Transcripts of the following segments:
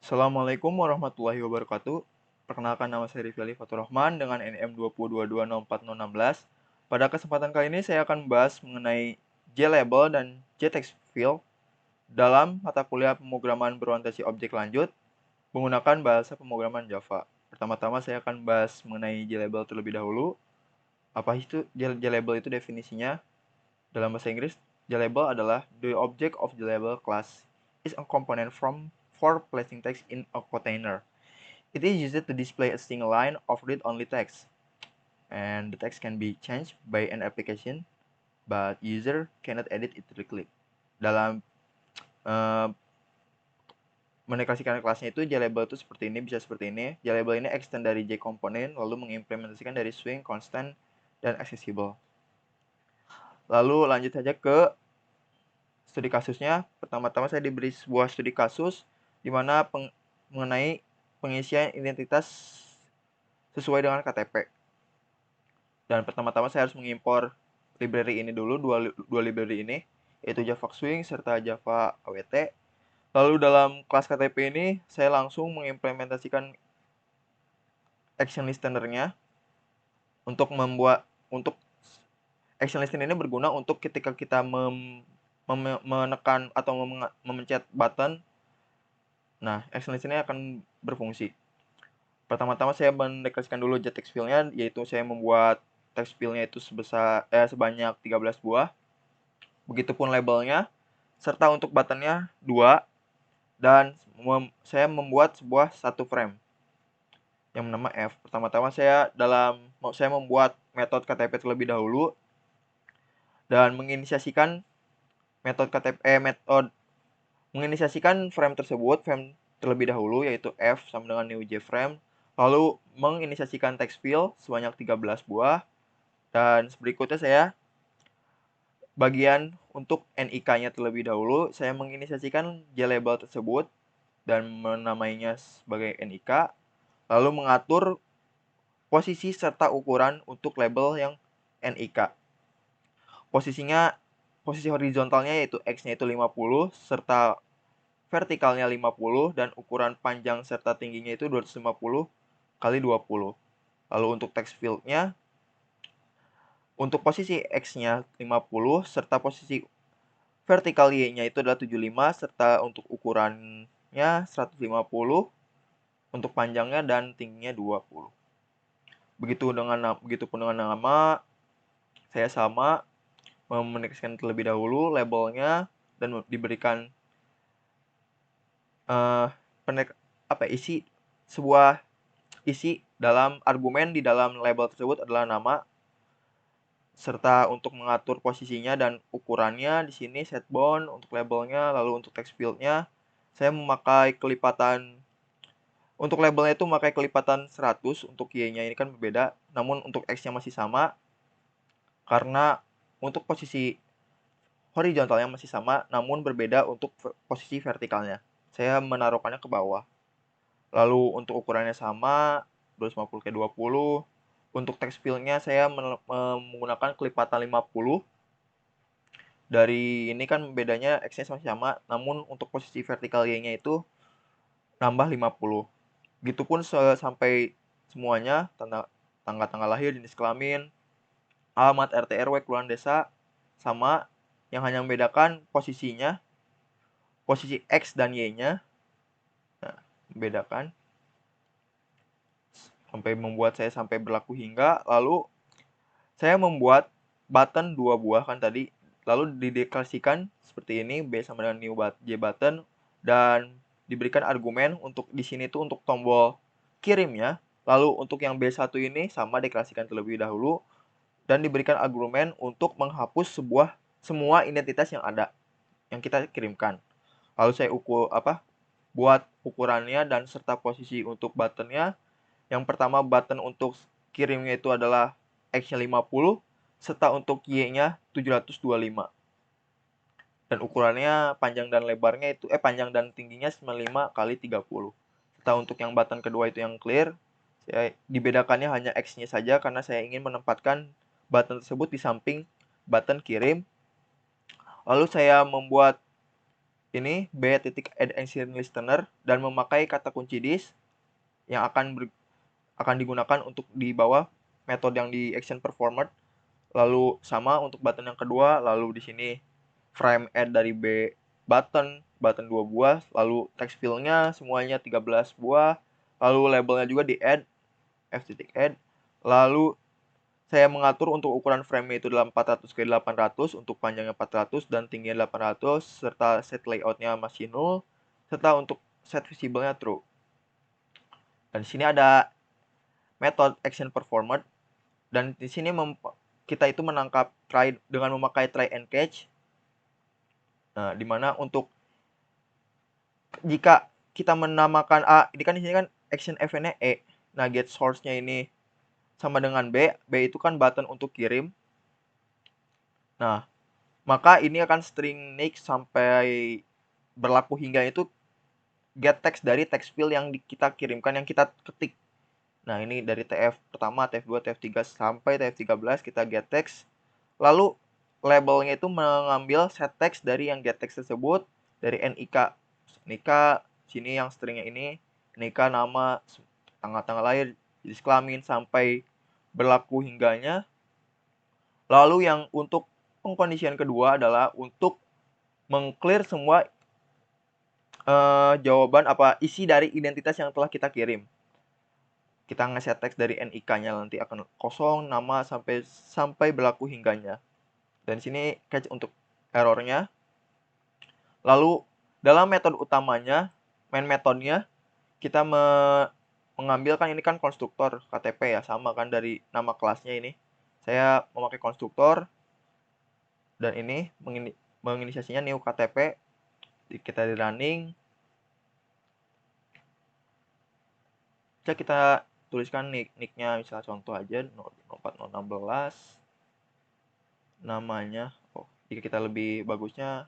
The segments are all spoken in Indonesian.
Assalamualaikum warahmatullahi wabarakatuh. Perkenalkan, nama saya Rifli Fatur Rahman dengan NIM 20220416. Pada kesempatan kali ini saya akan membahas mengenai JLabel dan JText Field dalam mata kuliah pemrograman berorientasi objek lanjut menggunakan bahasa pemrograman Java. Pertama-tama saya akan bahas mengenai JLabel terlebih dahulu. Apa itu JLabel itu definisinya? Dalam bahasa Inggris, JLabel adalah the object of JLabel class is a component for placing text in a container. It is used to display a single line of read-only text, and the text can be changed by an application, but user cannot edit it directly. Dalam mendeklarasikan kelasnya itu, JLabel itu seperti ini, bisa seperti ini. JLabel ini extend dari JComponent, lalu mengimplementasikan dari swing, constant, dan accessible. Lalu lanjut saja ke studi kasusnya. Pertama-tama saya diberi sebuah studi kasus di mana mengenai pengisian identitas sesuai dengan KTP. Dan pertama-tama saya harus mengimpor library ini dulu, dua library ini, yaitu Java Swing serta Java AWT. Lalu dalam kelas KTP ini, saya langsung mengimplementasikan action listener-nya untuk action listener ini berguna untuk ketika kita menekan atau memencet button. Nah, action listener akan berfungsi. Pertama-tama saya mendeklarasikan dulu JText field-nya, yaitu saya membuat text field-nya itu sebanyak 13 buah. Begitupun labelnya, serta untuk button-nya 2, dan saya membuat satu frame yang bernama F. Pertama-tama saya membuat metode KTP terlebih dahulu dan menginisiasikan menginisiasikan frame terlebih dahulu, yaitu F sama dengan new JFrame, lalu menginisiasikan text field sebanyak 13 buah, dan berikutnya saya bagian untuk NIK-nya terlebih dahulu, saya menginisiasikan JLabel tersebut dan menamainya sebagai NIK, lalu mengatur posisi serta ukuran untuk label yang NIK. Posisi horizontalnya yaitu X-nya itu 50, serta vertikalnya 50, dan ukuran panjang serta tingginya itu 250 kali 20. Lalu untuk text field-nya, untuk posisi X-nya 50, serta posisi vertikal Y-nya itu adalah 75, serta untuk ukurannya 150, untuk panjangnya dan tingginya 20. Begitupun dengan nama, saya sama menekskan terlebih dahulu labelnya dan diberikan isi dalam argumen di dalam label tersebut adalah nama, serta untuk mengatur posisinya dan ukurannya di sini set bound untuk labelnya. Lalu untuk text field-nya saya memakai kelipatan. Untuk labelnya itu memakai kelipatan 100, untuk Y-nya ini kan berbeda, namun untuk X-nya masih sama, karena untuk posisi horizontalnya masih sama, namun berbeda untuk posisi vertikalnya. Saya menaruhkannya ke bawah. Lalu untuk ukurannya sama, 250 ke 20. Untuk text field-nya saya menggunakan kelipatan 50. Dari ini kan bedanya X-nya masih sama, namun untuk posisi vertikal Y-nya itu nambah 50. Begitupun sampai semuanya, tanggal lahir, jenis kelamin, alamat RT RW, kelurahan desa, sama. Yang hanya membedakan posisinya, posisi X dan Y-nya. Nah, membedakan. Sampai berlaku hingga, lalu saya membuat button 2 buah kan tadi, lalu dideklarasikan seperti ini, B sama dengan new J button, dan diberikan argumen untuk di sini tuh untuk tombol kirimnya. Lalu untuk yang B1 ini sama deklarasikan terlebih dahulu, dan diberikan argumen untuk menghapus semua identitas yang ada yang kita kirimkan. Lalu saya buat ukurannya dan serta posisi untuk buttonnya. Yang pertama, button untuk kirimnya itu adalah X-nya 50, serta untuk Y-nya 725. Dan ukurannya panjang dan tingginya 95 kali 30. Serta untuk yang button kedua itu yang clear, saya dibedakannya hanya X-nya saja karena saya ingin menempatkan button tersebut di samping button kirim. Lalu saya membuat ini b.add ancient listener dan memakai kata kunci this yang akan digunakan untuk di bawah metode yang di action performer. Lalu sama untuk button yang kedua, lalu di sini frame add dari b button 2 buah, lalu text fill-nya semuanya 13 buah, lalu labelnya juga di add f.add, lalu saya mengatur untuk ukuran frame itu dalam 400 x 800, untuk panjangnya 400 dan tingginya 800, serta set layout-nya masih 0, serta untuk set visible-nya true. Dan di sini ada method action performer, dan di sini kita itu menangkap try dengan memakai try and catch. Nah, dimana untuk jika kita menamakan ini kan di sini kan action event-nya E. Nah, get source-nya ini sama dengan B. B itu kan button untuk kirim. Nah, maka ini akan string next sampai berlaku hingga itu get text dari text field yang kita kirimkan, yang kita ketik. Nah, ini dari TF pertama, TF2, TF3 sampai TF13 kita get text. Lalu labelnya itu mengambil set text dari yang get text tersebut, dari NIK. NIK sini yang stringnya ini, NIK nama, tanggal lahir, jenis kelamin sampai berlaku hingganya. Lalu yang untuk pengkondisian kedua adalah untuk mengclear semua jawaban isi dari identitas yang telah kita kirim. Kita ngeset teks dari NIK-nya nanti akan kosong, nama sampai berlaku hingganya. Dan sini catch untuk errornya. Lalu dalam metode utamanya, main metodenya, kita mengambil kan ini kan konstruktor KTP ya, sama kan dari nama kelasnya ini. Saya memakai konstruktor dan ini menginisiasinya new KTP. Kita di running. Kita tuliskan nicknya, misalnya contoh aja 04016, namanya. Jika kita lebih bagusnya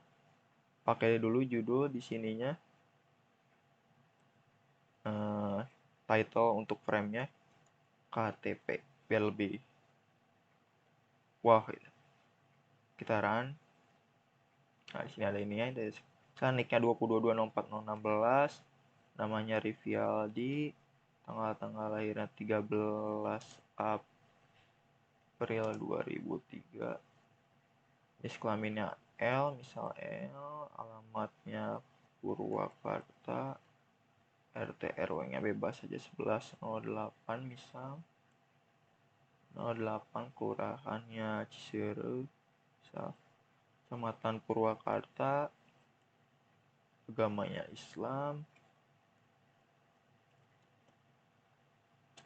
pakai dulu judul di sininya, title untuk frame-nya KTP biar lebih wah. Kita run. Nah, di sini ada ininya, nicknya 20220416, namanya Rivialdi, tanggal lahirnya 13 April 2003, jenis kelaminnya L, misal L, alamatnya Purwakarta, RT RW-nya bebas saja 1108 misal, 08 kelurahannya Ciseru, misal Kecamatan Purwakarta, agamanya Islam,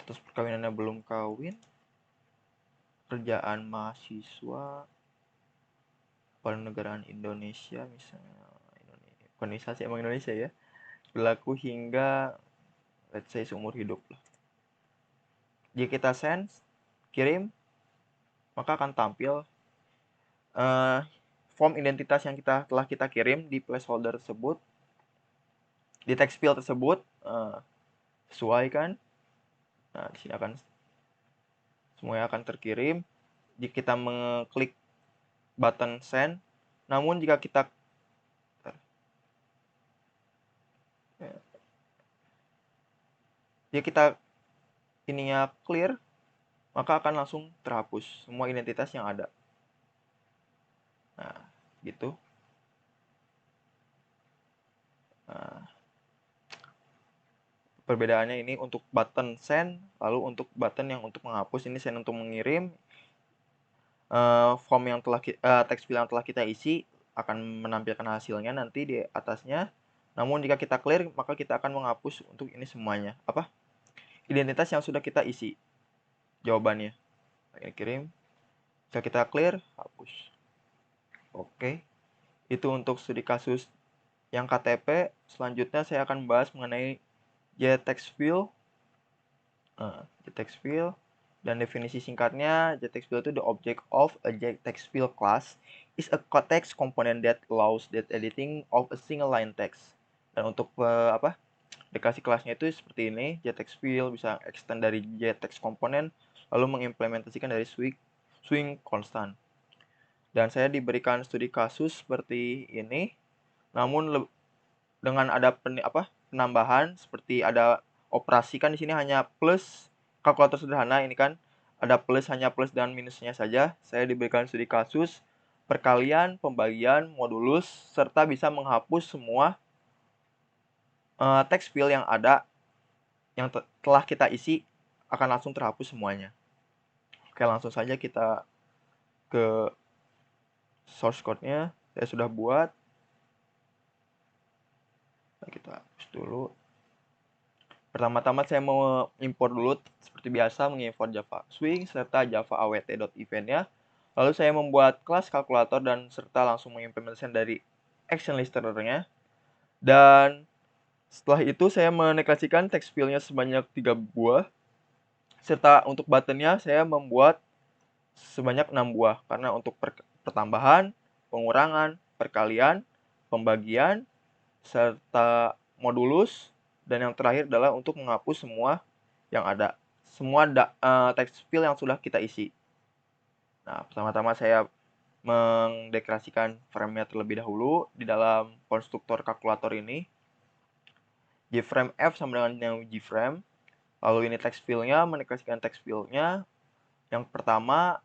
terus perkawinannya belum kawin, kerjaan mahasiswa, negaraan Indonesia misalnya, organisasi emang Indonesia ya, berlaku hingga let's say seumur hidup lah. Jika kita send, kirim, maka akan tampil form identitas yang telah kita kirim di placeholder tersebut, di text field tersebut, sesuai kan. Nah, di sini akan semuanya akan terkirim jika kita mengklik button send. Namun jika kita ininya clear, maka akan langsung terhapus semua identitas yang ada. Nah, gitu. Nah, perbedaannya ini untuk button send, lalu untuk button yang untuk menghapus, ini send untuk mengirim. Form yang text field yang telah kita isi akan menampilkan hasilnya nanti di atasnya. Namun jika kita clear, maka kita akan menghapus untuk ini semuanya. Identitas yang sudah kita isi jawabannya. Ini kirim. Jika kita clear, hapus. Oke. Itu untuk studi kasus yang KTP. Selanjutnya saya akan bahas mengenai JTextField. JTextField. Dan definisi singkatnya, JTextField itu the object of a JTextField class is a text component that allows the editing of a single line text. Dan untuk deklarasi kelasnya itu seperti ini, JTextField bisa extend dari JText component lalu mengimplementasikan dari swing constant. Dan saya diberikan studi kasus seperti ini, namun dengan ada penambahan seperti ada operasi kan di sini hanya plus kalkulator sederhana ini kan ada plus hanya plus dan minusnya saja. Saya diberikan studi kasus, perkalian, pembagian, modulus serta bisa menghapus semua text field yang ada yang telah kita isi akan langsung terhapus semuanya. Oke, langsung saja kita ke source code-nya. Saya sudah buat. Nah, kita hapus dulu. Pertama-tama saya mau import dulu seperti biasa mengimport Java Swing serta Java awt.event-nya. Lalu saya membuat kelas kalkulator dan serta langsung mengimplementasikan dari action listener-nya. Dan setelah itu saya menekasikan text field-nya sebanyak 3 buah. Serta untuk button-nya saya membuat sebanyak 6 buah karena untuk pertambahan, pengurangan, perkalian, pembagian, serta modulus, dan yang terakhir adalah untuk menghapus semua yang ada, semua text field yang sudah kita isi. Nah, pertama-tama saya mendeklarasikan frame-nya terlebih dahulu di dalam konstruktor kalkulator ini. JFrame F sama dengan yang JFrame. Lalu ini text field-nya, mendeklarasikan text field-nya. Yang pertama,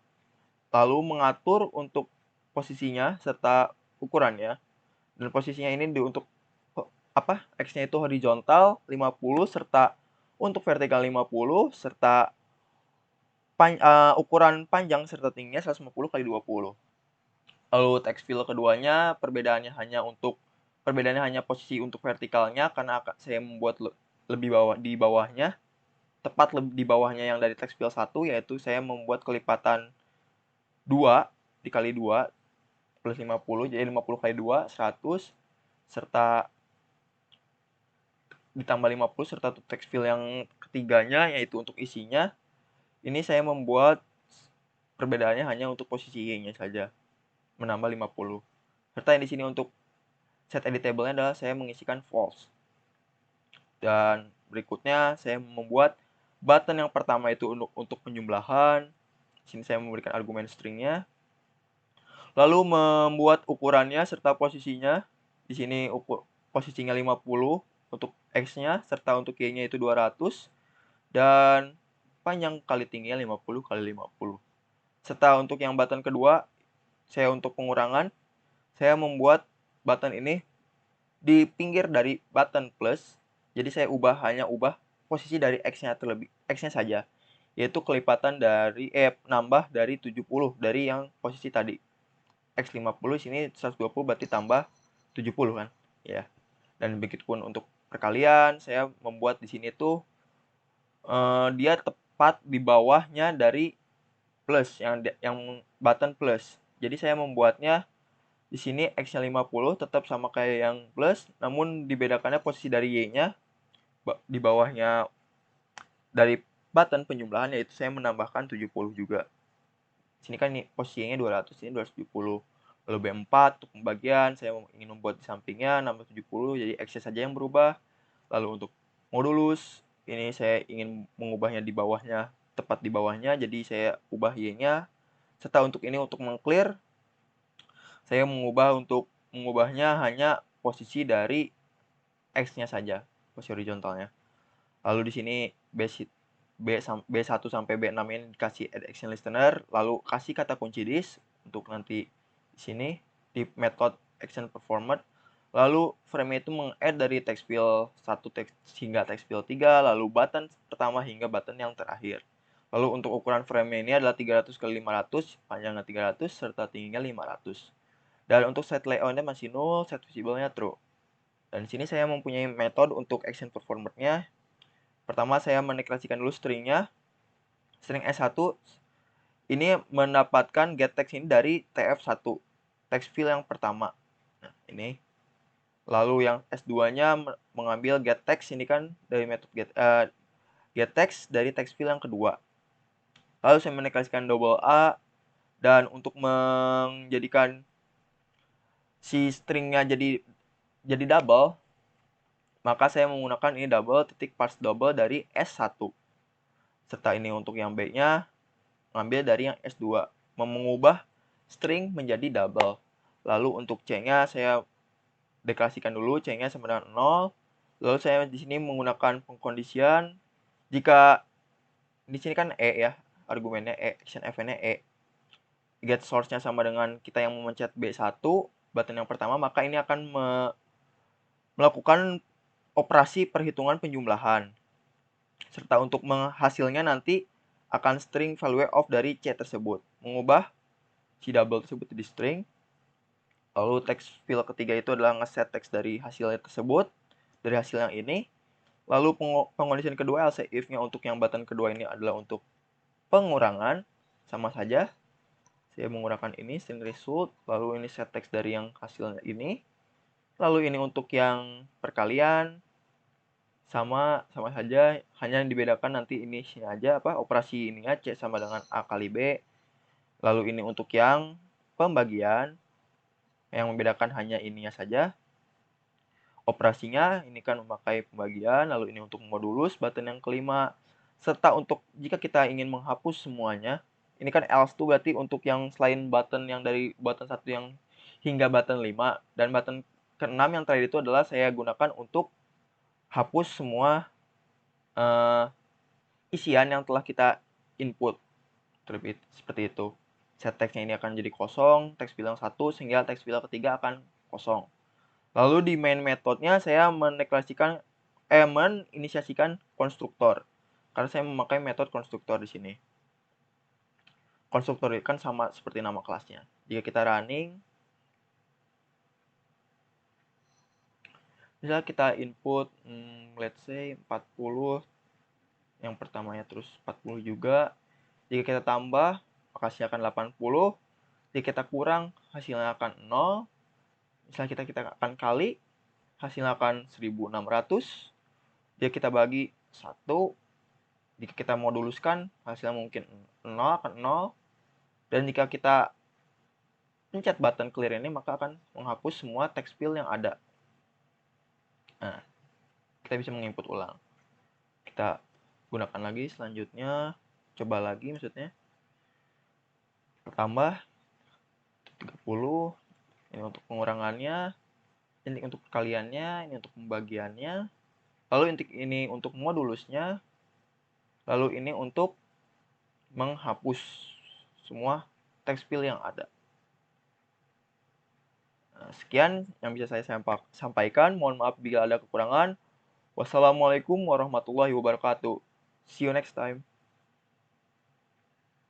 lalu mengatur untuk posisinya serta ukurannya. Dan posisinya ini untuk X-nya itu horizontal 50 serta untuk vertikal 50 serta ukuran panjang serta tingginya 150 kali 20. Lalu text field keduanya perbedaannya hanya posisi untuk vertikalnya karena saya membuat lebih di bawahnya, tepat di bawahnya yang dari text field 1, yaitu saya membuat kelipatan 2 dikali 2 plus 50, jadi 50 kali 2 100 serta ditambah 50 serta text field yang ketiganya yaitu untuk isinya. Ini saya membuat perbedaannya hanya untuk posisi Y-nya saja, menambah 50. Serta yang di sini untuk set editable-nya adalah saya mengisikan false. Dan berikutnya saya membuat button yang pertama itu untuk penjumlahan. Di sini saya memberikan argumen string-nya. Lalu membuat ukurannya serta posisinya. Di sini posisinya 50 untuk X-nya serta untuk Y-nya itu 200 dan panjang kali tingginya 50 kali 50. Serta untuk yang button kedua, saya untuk pengurangan, saya membuat button ini di pinggir dari button plus. Jadi saya hanya ubah posisi dari X-nya saja. Yaitu kelipatan dari nambah dari 70 dari yang posisi tadi. X 50 sini 120 berarti tambah 70 kan? Ya. Dan begitupun untuk perkalian, saya membuat di sini tuh dia tepat di bawahnya dari plus yang button plus. Jadi saya membuatnya di sini X-nya 50 tetap sama kayak yang plus, namun dibedakannya posisi dari Y-nya di bawahnya dari button penjumlahan, yaitu saya menambahkan 70 juga. Sini kan nih posisinya 200, ini 270. Lalu B4 untuk pembagian, saya ingin membuat di sampingnya nambah 70, jadi X-nya saja yang berubah. Lalu untuk modulus, ini saya ingin mengubahnya di bawahnya, tepat di bawahnya, jadi saya ubah Y-nya. Serta untuk ini untuk mengclear, saya mengubahnya hanya posisi dari X-nya saja, posisi horizontalnya. Lalu di sini B1 sampai B6 ini dikasih add action listener, lalu kasih kata kunci this untuk nanti di sini di method action performer. Lalu frame itu meng-add dari text field 1 hingga text field 3, lalu button pertama hingga button yang terakhir. Lalu untuk ukuran frame ini adalah 300 x 500, panjangnya 300 serta tingginya 500. Dan untuk set layout-nya masih null, set visible-nya true. Dan di sini saya mempunyai metode untuk action performer-nya. Pertama saya mendeklarasikan dulu string-nya. String S1 ini mendapatkan get text ini dari TF1, text field yang pertama. Nah, ini. Lalu yang S2-nya mengambil get text ini kan dari metode get text dari text field yang kedua. Lalu saya mendeklarasikan double A, dan untuk menjadikan si stringnya jadi double, maka saya menggunakan ini double titik parse double dari S1. Serta ini untuk yang B-nya mengambil dari yang S2, mengubah string menjadi double. Lalu untuk C-nya saya deklarasikan dulu C-nya sama dengan 0. Lalu saya di sini menggunakan pengkondisian jika di sini kan E ya, argumennya E, action event-nya E. Get source-nya sama dengan kita yang memencet B1, button yang pertama, maka ini akan melakukan operasi perhitungan penjumlahan. Serta untuk menghasilnya nanti akan string value of dari C tersebut. Mengubah C double tersebut jadi string. Lalu text field ketiga itu adalah ngeset teks dari hasilnya tersebut, dari hasil yang ini. Lalu pengkondisian kedua else if-nya untuk yang button kedua ini adalah untuk pengurangan, sama saja. Saya menggunakan ini string result, lalu ini set teks dari yang hasilnya ini. Lalu ini untuk yang perkalian, sama saja, hanya yang dibedakan nanti ini aja operasi ininya C sama dengan A kali B. Lalu ini untuk yang pembagian, yang membedakan hanya ininya saja. Operasinya ini kan memakai pembagian, lalu ini untuk modulus button yang kelima. Serta untuk jika kita ingin menghapus semuanya, ini kan else tuh berarti untuk yang selain button yang dari button 1 yang hingga button 5 dan button ke-6 yang terakhir itu adalah saya gunakan untuk hapus semua isian yang telah kita input. Seperti itu. Set teksnya ini akan jadi kosong, teks field yang 1 sehingga teks field ketiga akan kosong. Lalu di main metodenya saya menginisiasikan konstruktor. Karena saya memakai metode konstruktor di sini. Konstruktor kan sama seperti nama kelasnya. Jika kita running, misalnya kita input let's say 40, yang pertamanya terus 40 juga. Jika kita tambah, hasilnya akan 80. Jika kita kurang, hasilnya akan 0. Misalnya kita akan kali, hasilnya akan 1600. Jika kita bagi 1, jika kita moduluskan, hasilnya mungkin 0 akan 0. Dan jika kita pencet button clear ini, maka akan menghapus semua text field yang ada. Nah, kita bisa menginput ulang. Kita gunakan lagi selanjutnya, coba lagi maksudnya. Tambah 30, ini untuk pengurangannya, ini untuk perkaliannya, ini untuk pembagiannya. Lalu ini untuk modulusnya, lalu ini untuk menghapus semua text field yang ada. Nah, sekian yang bisa saya sampaikan. Mohon maaf bila ada kekurangan. Wassalamualaikum warahmatullahi wabarakatuh. See you next time.